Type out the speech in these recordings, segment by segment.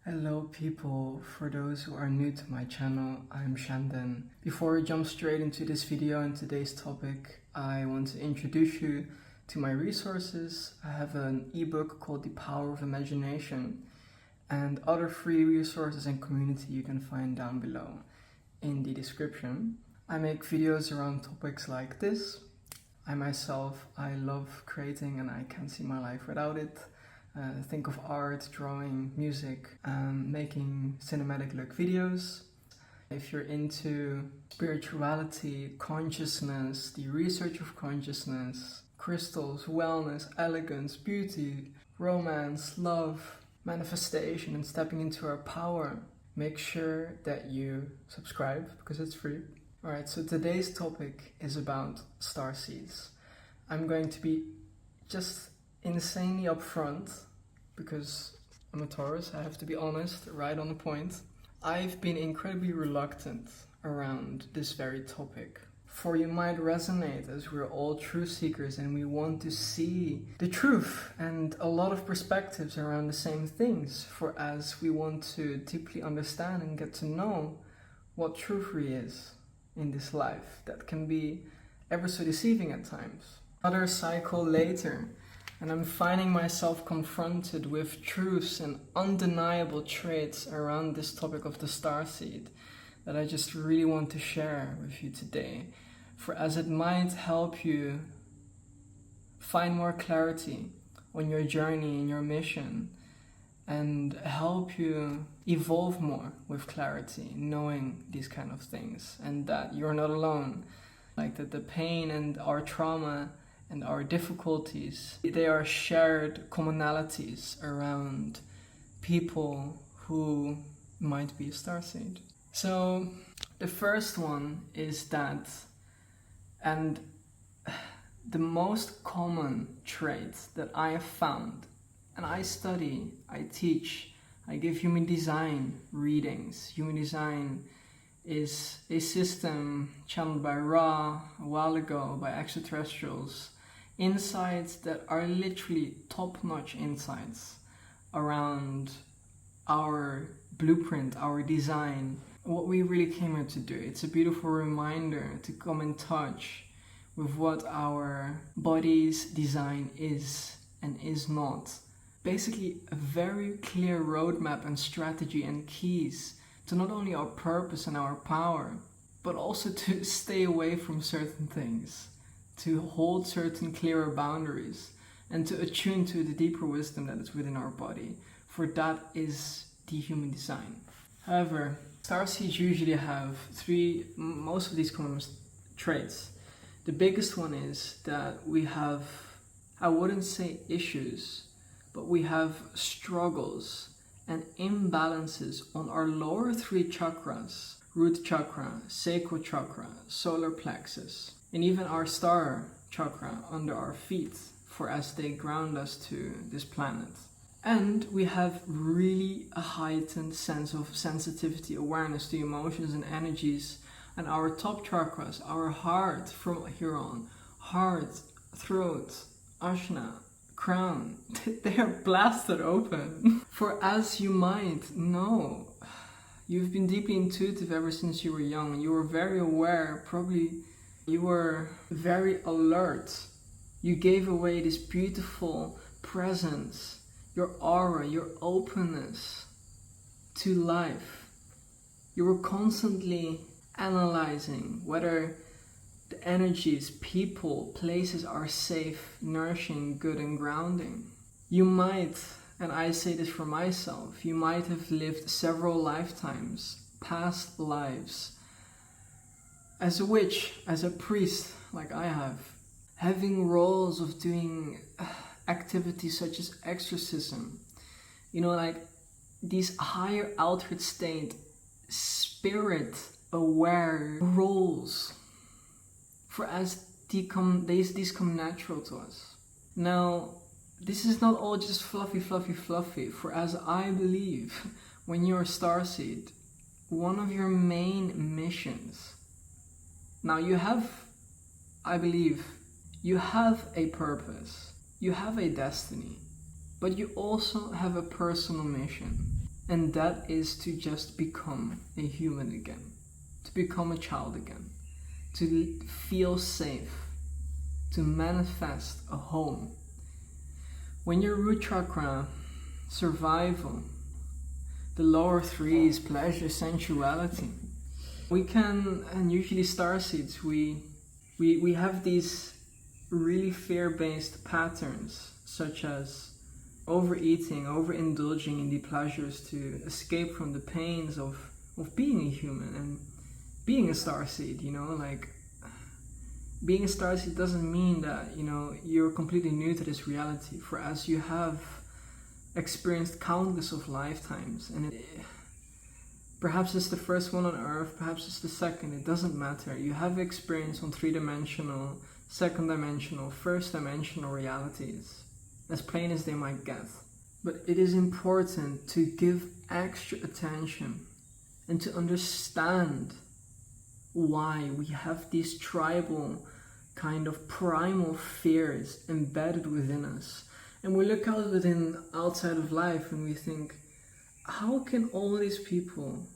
Hello people, for those who are new to my channel, I'm Shandon. Before we jump straight into this video and today's topic, I want to introduce you to my resources. I have an ebook called The Power of Imagination and other free resources and community you can find down below in the description. I make videos around topics like this. I love creating and I can't see my life without it. Think of art, drawing, music, making cinematic look videos. If you're into spirituality, consciousness, the research of consciousness, crystals, wellness, elegance, beauty, romance, love, manifestation, and stepping into our power, make sure that you subscribe because it's free. Alright, so today's topic is about starseeds. I'm going to be just insanely upfront because I'm a Taurus, I have to be honest, right on the point. I've been incredibly reluctant around this very topic. For you might resonate as we're all truth seekers and we want to see the truth and a lot of perspectives around the same things, for as we want to deeply understand and get to know what truth really is in this life that can be ever so deceiving at times. Another cycle later, and I'm finding myself confronted with truths and undeniable traits around this topic of the starseed that I just really want to share with you today, for as it might help you find more clarity on your journey and your mission and help you evolve more with clarity, knowing these kind of things and that you're not alone. Like that the pain and our trauma and our difficulties, they are shared commonalities around people who might be a starseed. So the first one is that, and the most common trait that I have found, and I study, I teach, I give human design readings. Human design is a system channeled by Ra a while ago by extraterrestrials. Insights that are literally top-notch insights around our blueprint, our design, what we really came here to do. It's a beautiful reminder to come in touch with what our body's design is and is not. Basically, a very clear roadmap and strategy and keys to not only our purpose and our power, but also to stay away from certain things, to hold certain clearer boundaries, and to attune to the deeper wisdom that is within our body, for that is the human design. However, starseeds usually have most of these common traits. The biggest one is that we have, I wouldn't say issues, but we have struggles and imbalances on our lower three chakras: root chakra, sacral chakra, solar plexus, and even our star chakra under our feet, for as they ground us to this planet. And we have really a heightened sense of sensitivity, awareness to emotions and energies, and our top chakras, our heart from here on, heart, throat, ajna, crown, they are blasted open. For as you might know, you've been deeply intuitive ever since you were young. You were very aware, probably you were very alert. You gave away this beautiful presence, your aura, your openness to life. You were constantly analyzing whether the energies, people, places are safe, nourishing, good and grounding. You might, and I say this for myself, you might have lived several lifetimes, past lives, as a witch, as a priest, like I have, having roles of doing activities such as exorcism, like these higher altered state, spirit aware roles, for as these come natural to us. Now, this is not all just fluffy, for as I believe, when you're a starseed, one of your main missions, now you have, I believe, you have a purpose, you have a destiny, but you also have a personal mission. And that is to just become a human again, to become a child again, to feel safe, to manifest a home. When your root chakra, survival, the lower threes, pleasure, sensuality, we can, and usually starseeds, we have these really fear-based patterns, such as overeating, overindulging in the pleasures to escape from the pains of being a human and being a starseed. Like, being a starseed doesn't mean that, you're completely new to this reality. For as you have experienced countless of lifetimes, and perhaps it's the first one on earth, perhaps it's the second, it doesn't matter. You have experience on three-dimensional, second-dimensional, first-dimensional realities, as plain as they might get. But it is important to give extra attention and to understand why we have these tribal kind of primal fears embedded within us. And we look outside of life and we think, how can all these people,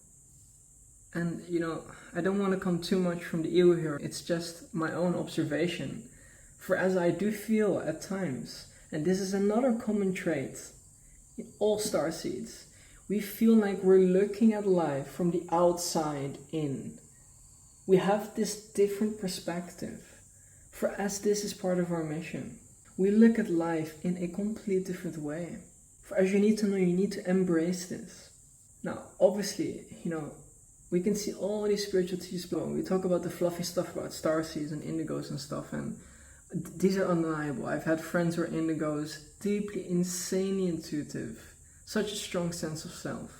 and I don't want to come too much from the ego here, it's just my own observation. For as I do feel at times, and this is another common trait in all starseeds, we feel like we're looking at life from the outside in. We have this different perspective. For as this is part of our mission, we look at life in a complete different way. For as you need to know, you need to embrace this. Now, obviously, we can see all these spiritual teachers below. We talk about the fluffy stuff about starseeds and indigos and stuff, and these are undeniable. I've had friends who are indigos, deeply, insanely intuitive, such a strong sense of self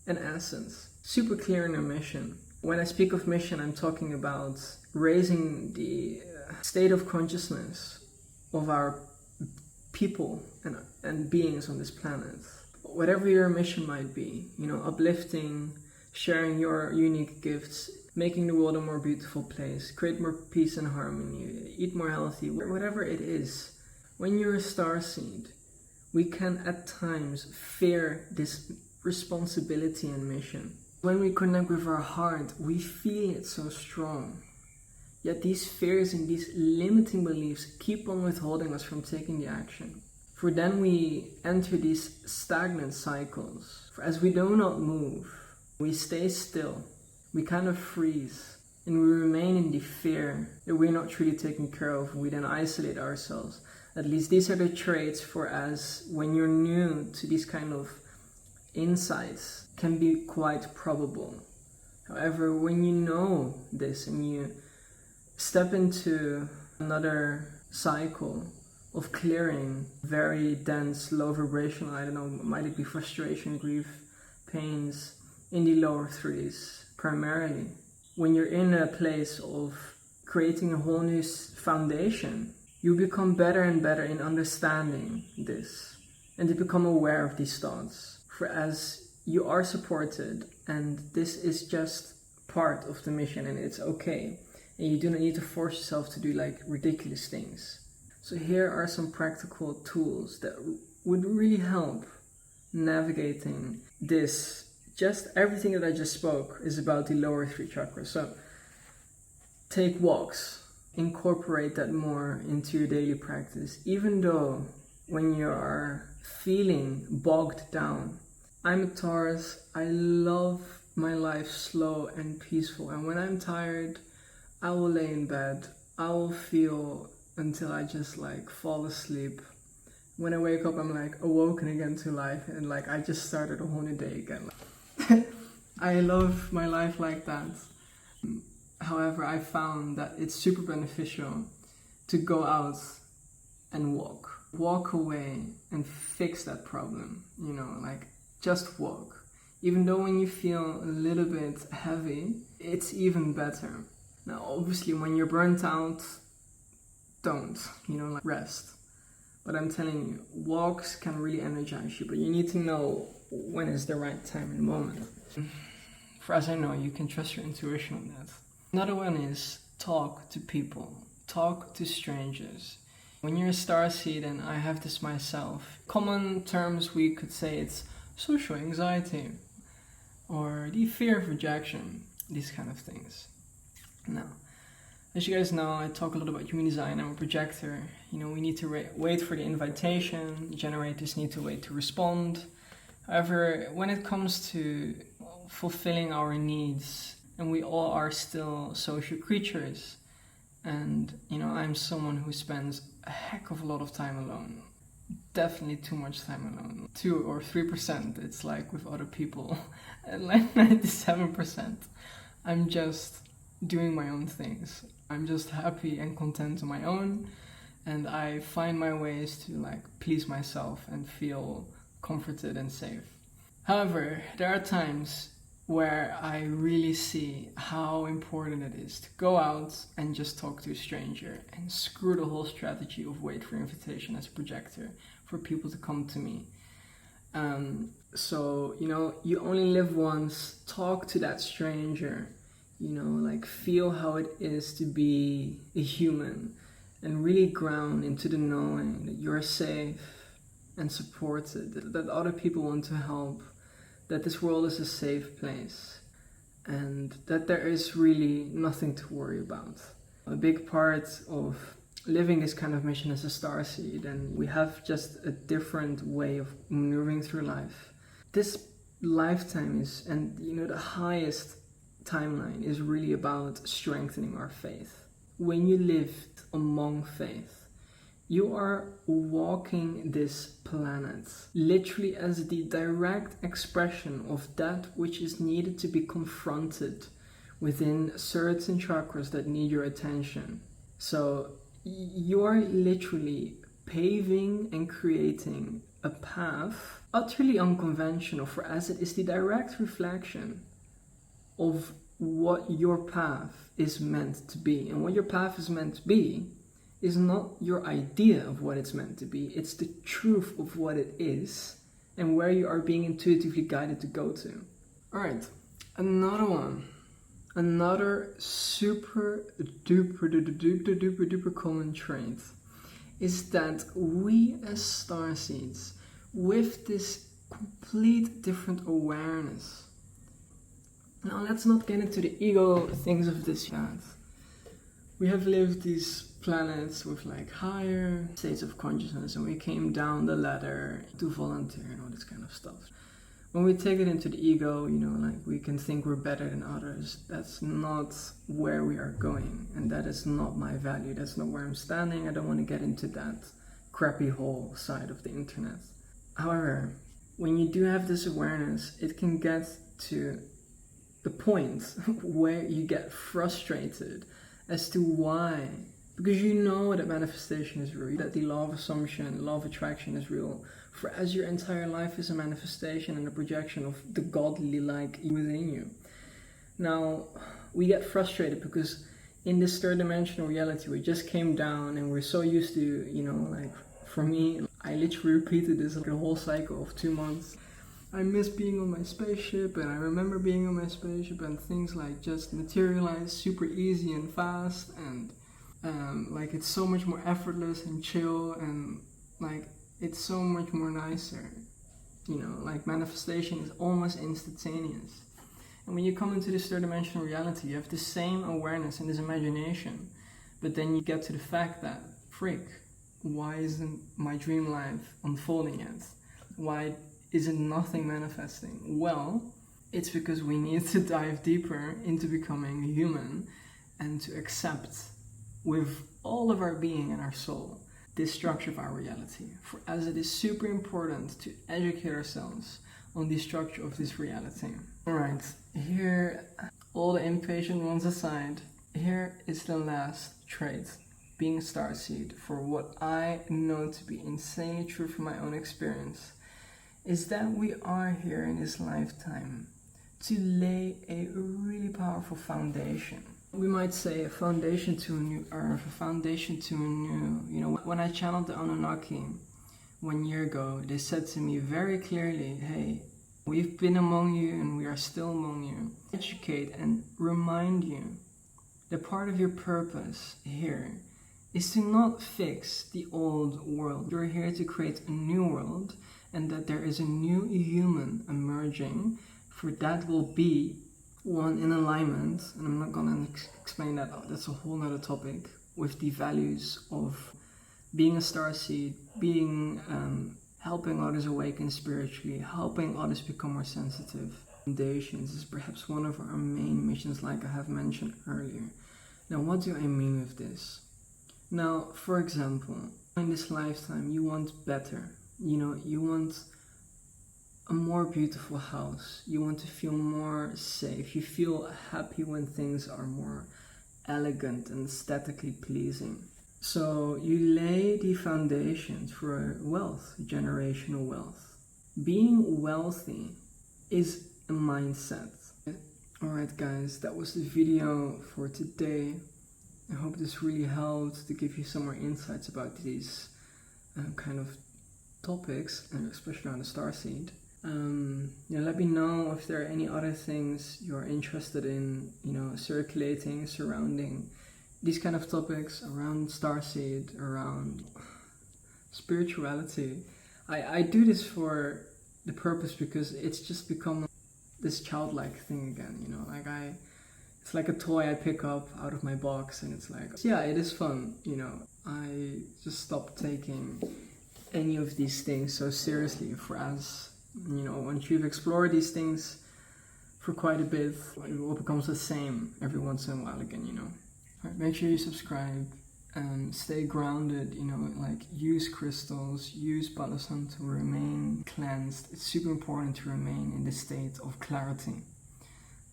and essence, super clear in their mission. When I speak of mission, I'm talking about raising the state of consciousness of our people and beings on this planet. Whatever your mission might be, uplifting, sharing your unique gifts, making the world a more beautiful place, create more peace and harmony, eat more healthy, whatever it is. When you're a starseed, we can at times fear this responsibility and mission. When we connect with our heart, we feel it so strong. Yet these fears and these limiting beliefs keep on withholding us from taking the action. For then we enter these stagnant cycles. For as we do not move, we stay still, we kind of freeze, and we remain in the fear that we're not truly taken care of. We then isolate ourselves. At least these are the traits for as when you're new to these kind of insights can be quite probable. However, when you know this and you step into another cycle of clearing very dense, low vibrational, I don't know, might it be frustration, grief, pains, in the lower threes primarily. When you're in a place of creating a whole new foundation, you become better and better in understanding this and to become aware of these thoughts. For as you are supported, and this is just part of the mission and it's okay, and you do not need to force yourself to do like ridiculous things. So here are some practical tools that would really help navigating this. Just everything that I just spoke is about the lower three chakras. So take walks, incorporate that more into your daily practice. Even though when you are feeling bogged down, I'm a Taurus, I love my life slow and peaceful. And when I'm tired, I will lay in bed. I will feel until I just fall asleep. When I wake up, I'm awoken again to life and I just started a whole new day again. I love my life like that. However, I found that it's super beneficial to go out and walk away and fix that problem, just walk. Even though when you feel a little bit heavy, it's even better. Now, obviously, when you're burnt out, don't, rest. But I'm telling you, walks can really energize you, but you need to know when is the right time and moment. For as I know, you can trust your intuition on that. Another one is talk to people, talk to strangers. When you're a starseed, and I have this myself, common terms we could say it's social anxiety or the fear of rejection, these kind of things. Now, as you guys know, I talk a lot about human design. I'm a projector. You know, we need to wait for the invitation. Generators need to wait to respond. However, when it comes to fulfilling our needs, and we all are still social creatures, and you know, I'm someone who spends a heck of a lot of time alone. Definitely too much time alone. 2 or 3%, it's like with other people. And like 97%, I'm just doing my own things. I'm just happy and content on my own, and I find my ways to like please myself and feel comforted and safe. However, there are times where I really see how important it is to go out and just talk to a stranger and screw the whole strategy of wait for invitation as a projector for people to come to me. So, you know, you only live once. Talk to that stranger, you know, like feel how it is to be a human and really ground into the knowing that you're safe and supported, that other people want to help, that this world is a safe place, and that there is really nothing to worry about. A big part of living this kind of mission is a starseed, and we have just a different way of maneuvering through life. This lifetime is, and you know, the highest timeline is really about strengthening our faith. When you live among faith, you are walking this planet literally as the direct expression of that which is needed to be confronted within certain chakras that need your attention. So you are literally paving and creating a path utterly unconventional, for as it is the direct reflection of what your path is meant to be. And what your path is meant to be is not your idea of what it's meant to be, it's the truth of what it is and where you are being intuitively guided to go to. Alright, another one. Another super duper common trait is that we as starseeds, with this complete different awareness. Now let's not get into the ego things of this yet. We have lived these planets with like higher states of consciousness, and we came down the ladder to volunteer and all this kind of stuff. When we take it into the ego, you know, like we can think we're better than others. That's not where we are going, and that is not my value. That's not where I'm standing. I don't want to get into that crappy hole side of the internet. However, when you do have this awareness, it can get to the point where you get frustrated as to why. Because you know that manifestation is real, that the law of assumption, law of attraction is real. For as your entire life is a manifestation and a projection of the godly-like within you. Now, we get frustrated because in this third dimensional reality, we just came down and we're so used to, you know, like for me, I literally repeated this like a whole cycle of 2 months. I miss being on my spaceship, and I remember being on my spaceship, and things like just materialize super easy and fast, and like it's so much more effortless and chill, and like it's so much more nicer, you know, like manifestation is almost instantaneous. And when you come into this third dimensional reality, you have the same awareness and this imagination, but then you get to the fact that, frick, why isn't my dream life unfolding yet? Why isn't nothing manifesting? Well, it's because we need to dive deeper into becoming a human and to accept with all of our being and our soul this structure of our reality. For as it is super important to educate ourselves on the structure of this reality. Alright, here, all the impatient ones aside, here is the last trait, being a starseed, for what I know to be insanely true from my own experience, is that we are here in this lifetime to lay a really powerful foundation. We might say a foundation to a new earth, a foundation to a new, you know, when I channeled the Anunnaki 1 year ago, they said to me very clearly, hey, we've been among you and we are still among you. Educate and remind you that part of your purpose here is to not fix the old world. You're here to create a new world, and that there is a new human emerging, for that will be one in alignment, and I'm not gonna explain that, that's a whole nother topic, with the values of being a starseed, being helping others awaken spiritually, helping others become more sensitive. Foundations is perhaps one of our main missions, like I have mentioned earlier. Now, what do I mean with this? Now, for example, in this lifetime, you want better. You want a more beautiful house. You want to feel more safe. You feel happy when things are more elegant and aesthetically pleasing. So you lay the foundations for wealth, generational wealth. Being wealthy is a mindset. Alright guys, that was the video for today. I hope this really helped to give you some more insights about these kind of topics, and especially on the Starseed. Let me know if there are any other things you're interested in, circulating, surrounding these kind of topics, around Starseed, around spirituality. I do this for the purpose because it's just become this childlike thing again, it's like a toy I pick up out of my box, and it's like, yeah, it is fun, I just stopped taking any of these things so seriously, for as once you've explored these things for quite a bit, it all becomes the same every once in a while again, Alright, make sure you subscribe and stay grounded, use crystals, use balsam to remain cleansed. It's super important to remain in this state of clarity.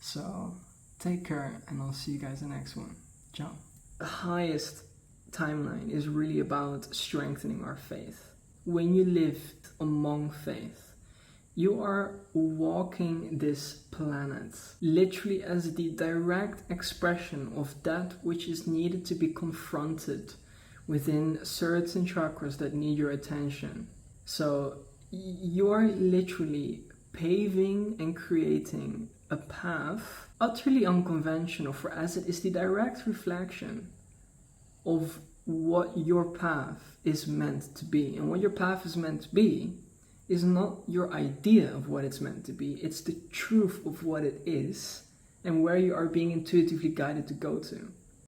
So take care, and I'll see you guys in the next one. Ciao. The highest timeline is really about strengthening our faith. When you live among faith, you are walking this planet literally as the direct expression of that which is needed to be confronted within certain chakras that need your attention. So you are literally paving and creating a path utterly unconventional, for as it is the direct reflection of what your path is meant to be. And what your path is meant to be is not your idea of what it's meant to be, it's the truth of what it is and where you are being intuitively guided to go to.